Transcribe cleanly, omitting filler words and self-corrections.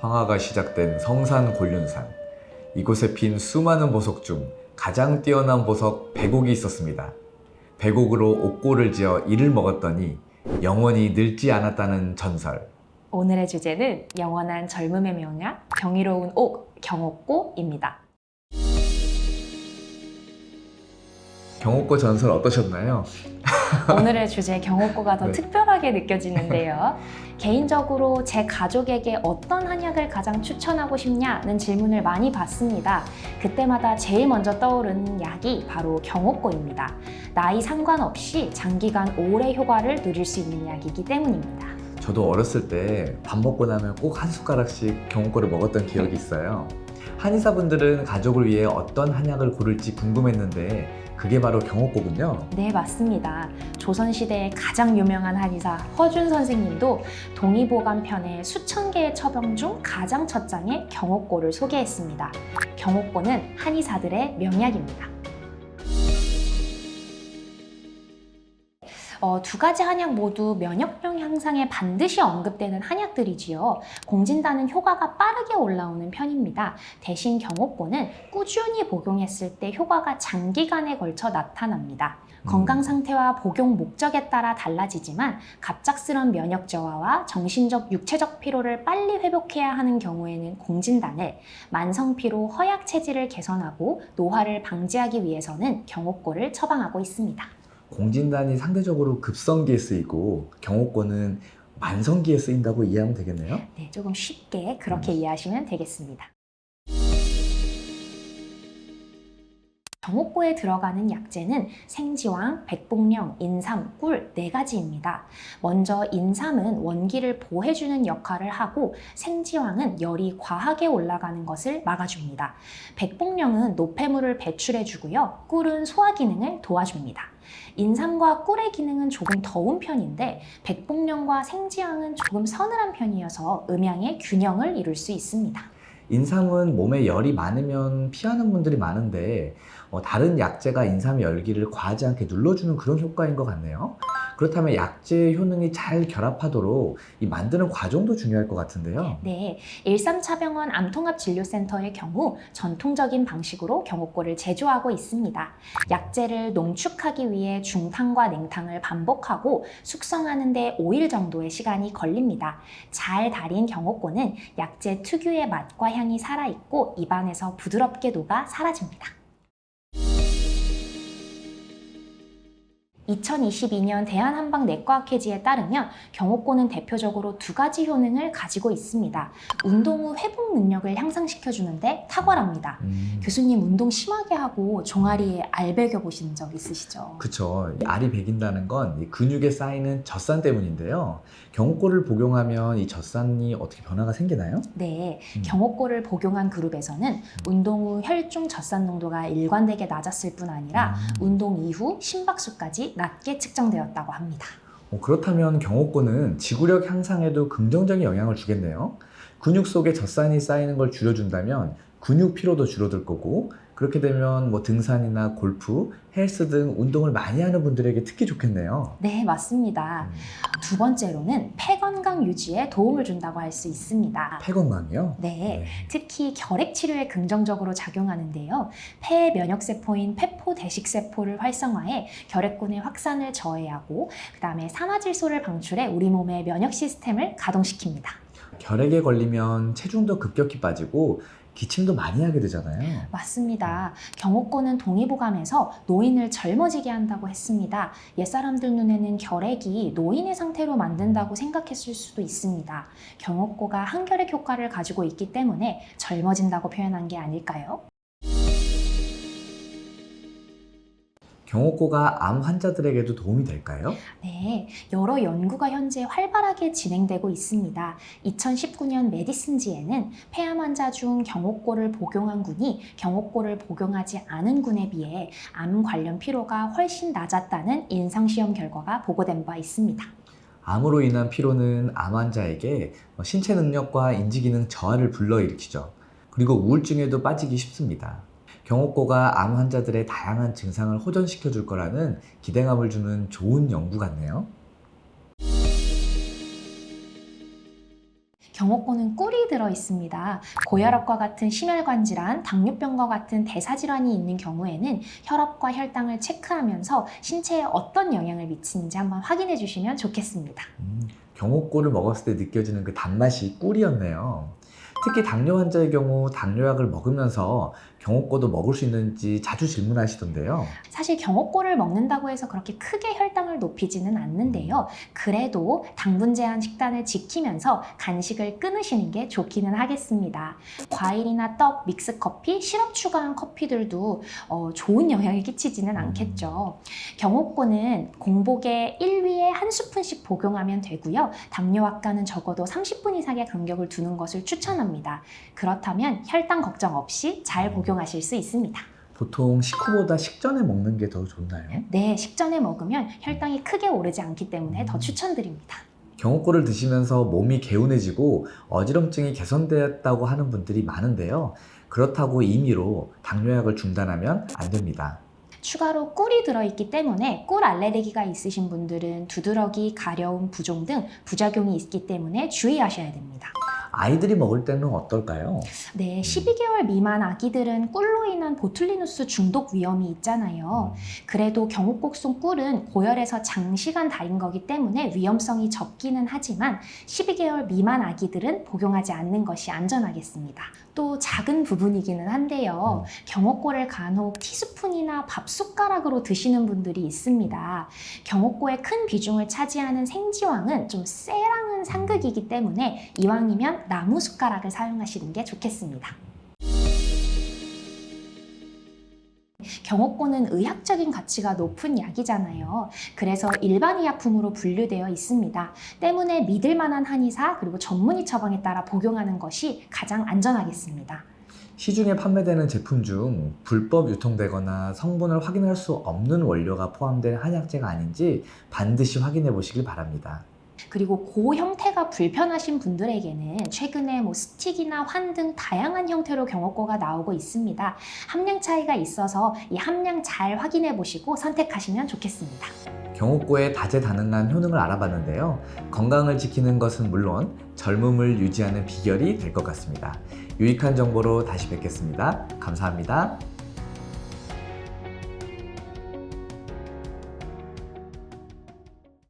황화가 시작된 성산 곤륜산. 이곳에 핀 수많은 보석 중 가장 뛰어난 보석 백옥이 있었습니다. 백옥으로 옥고를 지어 이를 먹었더니 영원히 늙지 않았다는 전설. 오늘의 주제는 영원한 젊음의 명약, 경이로운 옥, 경옥고입니다. 경옥고 전설 어떠셨나요? 오늘의 주제 경옥고가 더 네. 특별하게 느껴지는데요. 개인적으로 제 가족에게 어떤 한약을 가장 추천하고 싶냐는 질문을 많이 받습니다. 그때마다 제일 먼저 떠오르는 약이 바로 경옥고입니다. 나이 상관없이 장기간 오래 효과를 누릴 수 있는 약이기 때문입니다. 저도 어렸을 때 밥 먹고 나면 꼭 한 숟가락씩 경옥고를 먹었던 기억이 있어요. 한의사분들은 가족을 위해 어떤 한약을 고를지 궁금했는데 그게 바로 경옥고군요. 네, 맞습니다. 조선시대의 가장 유명한 한의사 허준 선생님도 동의보감편의 수천 개의 처방 중 가장 첫 장에 경옥고를 소개했습니다. 경옥고는 한의사들의 명약입니다. 두 가지 한약 모두 면역력 향상에 반드시 언급되는 한약들이지요. 공진단은 효과가 빠르게 올라오는 편입니다. 대신 경옥고는 꾸준히 복용했을 때 효과가 장기간에 걸쳐 나타납니다. 건강 상태와 복용 목적에 따라 달라지지만 갑작스런 면역 저하와 정신적, 육체적 피로를 빨리 회복해야 하는 경우에는 공진단을, 만성 피로, 허약 체질을 개선하고 노화를 방지하기 위해서는 경옥고를 처방하고 있습니다. 공진단이 상대적으로 급성기에 쓰이고 경옥고는 만성기에 쓰인다고 이해하면 되겠네요? 네, 조금 쉽게 그렇게 이해하시면 되겠습니다. 경옥고에 들어가는 약재는 생지황, 백복령, 인삼, 꿀 4가지입니다. 먼저 인삼은 원기를 보해주는 역할을 하고 생지황은 열이 과하게 올라가는 것을 막아줍니다. 백복령은 노폐물을 배출해주고요. 꿀은 소화 기능을 도와줍니다. 인삼과 꿀의 기능은 조금 더운 편인데 백복령과 생지황은 조금 서늘한 편이어서 음양의 균형을 이룰 수 있습니다. 인삼은 몸에 열이 많으면 피하는 분들이 많은데 다른 약재가 인삼의 열기를 과하지 않게 눌러주는 그런 효과인 것 같네요. 그렇다면 약재의 효능이 잘 결합하도록 이 만드는 과정도 중요할 것 같은데요. 네, 일삼차병원 암통합진료센터의 경우 전통적인 방식으로 경옥고를 제조하고 있습니다. 약재를 농축하기 위해 중탕과 냉탕을 반복하고 숙성하는 데 5일 정도의 시간이 걸립니다. 잘 달인 경옥고는 약재 특유의 맛과 향이 살아있고 입안에서 부드럽게 녹아 사라집니다. 2022년 대한한방내과학회지에 따르면 경옥고는 대표적으로 2가지 효능을 가지고 있습니다. 운동 후 회복 능력을 향상시켜주는데 탁월합니다. 교수님 운동 심하게 하고 종아리에 알 베겨보신 적 있으시죠? 그쵸. 이 알이 배긴다는 건 이 근육에 쌓이는 젖산 때문인데요. 경옥고를 복용하면 이 젖산이 어떻게 변화가 생기나요? 네, 경옥고를 복용한 그룹에서는 운동 후 혈중 젖산 농도가 일관되게 낮았을 뿐 아니라 운동 이후 심박수까지 낮게 측정되었다고 합니다. 그렇다면 경옥고는 지구력 향상에도 긍정적인 영향을 주겠네요. 근육 속에 젖산이 쌓이는 걸 줄여준다면 근육 피로도 줄어들 거고 그렇게 되면 등산이나 골프, 헬스 등 운동을 많이 하는 분들에게 특히 좋겠네요. 네, 맞습니다. 2번째로는 폐 건강 유지에 도움을 준다고 할 수 있습니다. 폐 건강이요? 네, 특히 결핵 치료에 긍정적으로 작용하는데요. 폐의 면역세포인 폐포 대식세포를 활성화해 결핵군의 확산을 저해하고 그다음에 산화질소를 방출해 우리 몸의 면역 시스템을 가동시킵니다. 결핵에 걸리면 체중도 급격히 빠지고 기침도 많이 하게 되잖아요. 맞습니다. 경옥고는 동의보감에서 노인을 젊어지게 한다고 했습니다. 옛사람들 눈에는 결핵이 노인의 상태로 만든다고 생각했을 수도 있습니다. 경옥고가 항결핵 효과를 가지고 있기 때문에 젊어진다고 표현한 게 아닐까요? 경옥고가 암 환자들에게도 도움이 될까요? 네, 여러 연구가 현재 활발하게 진행되고 있습니다. 2019년 메디슨지에는 폐암 환자 중 경옥고를 복용한 군이 경옥고를 복용하지 않은 군에 비해 암 관련 피로가 훨씬 낮았다는 임상시험 결과가 보고된 바 있습니다. 암으로 인한 피로는 암 환자에게 신체 능력과 인지기능 저하를 불러일으키죠. 그리고 우울증에도 빠지기 쉽습니다. 경옥고가 암 환자들의 다양한 증상을 호전시켜 줄 거라는 기대감을 주는 좋은 연구 같네요. 경호권은 꿀이 들어 있습니다. 고혈압과 같은 심혈관 질환, 당뇨병과 같은 대사질환이 있는 경우에는 혈압과 혈당을 체크하면서 신체에 어떤 영향을 미치는지 한번 확인해 주시면 좋겠습니다. 경호골을 먹었을 때 느껴지는 그 단맛이 꿀이었네요. 특히 당뇨 환자의 경우 당뇨약을 먹으면서 경호골도 먹을 수 있는지 자주 질문하시던데요. 사실 경호골을 먹는다고 해서 그렇게 크게 혈당을 높이지는 않는데요. 그래도 당분 제한 식단을 지키면서 간식을 끊으시는 게 좋기는 하겠습니다. 과일이나 떡, 믹스커피, 시럽 추가한 커피들도 좋은 영향을 끼치지는 않겠죠. 경호골은 공복에 1위에 한 스푼씩 복용하면 되고요. 당뇨학과는 적어도 30분 이상의 간격을 두는 것을 추천합니다. 그렇다면 혈당 걱정 없이 잘 복용하실 수 있습니다. 보통 식후보다 식전에 먹는 게 더 좋나요? 네, 식전에 먹으면 혈당이 크게 오르지 않기 때문에 더 추천드립니다. 경호골을 드시면서 몸이 개운해지고 어지럼증이 개선되었다고 하는 분들이 많은데요. 그렇다고 임의로 당뇨약을 중단하면 안 됩니다. 추가로 꿀이 들어있기 때문에 꿀 알레르기가 있으신 분들은 두드러기, 가려움, 부종 등 부작용이 있기 때문에 주의하셔야 됩니다. 아이들이 먹을 때는 어떨까요? 네, 12개월 미만 아기들은 꿀로 인한 보툴리누스 중독 위험이 있잖아요. 그래도 경호골 속 꿀은 고열에서 장시간 달인 거기 때문에 위험성이 적기는 하지만 12개월 미만 아기들은 복용하지 않는 것이 안전하겠습니다. 또 작은 부분이기는 한데요. 경호골을 간혹 티스푼이나 밥숟가락으로 드시는 분들이 있습니다. 경호골의 큰 비중을 차지하는 생지황은 좀 쎄랑은 상극이기 때문에 이왕이면 나무 숟가락을 사용하시는 게 좋겠습니다. 경호골은 의학적인 가치가 높은 약이잖아요. 그래서 일반 의약품으로 분류되어 있습니다. 때문에 믿을 만한 한의사 그리고 전문의 처방에 따라 복용하는 것이 가장 안전하겠습니다. 시중에 판매되는 제품 중 불법 유통되거나 성분을 확인할 수 없는 원료가 포함된 한약재가 아닌지 반드시 확인해 보시길 바랍니다. 그리고 그 형태가 불편하신 분들에게는 최근에 스틱이나 환 등 다양한 형태로 경호골가 나오고 있습니다. 함량 차이가 있어서 이 함량 잘 확인해 보시고 선택하시면 좋겠습니다. 경호골의 다재다능한 효능을 알아봤는데요. 건강을 지키는 것은 물론 젊음을 유지하는 비결이 될 것 같습니다. 유익한 정보로 다시 뵙겠습니다. 감사합니다.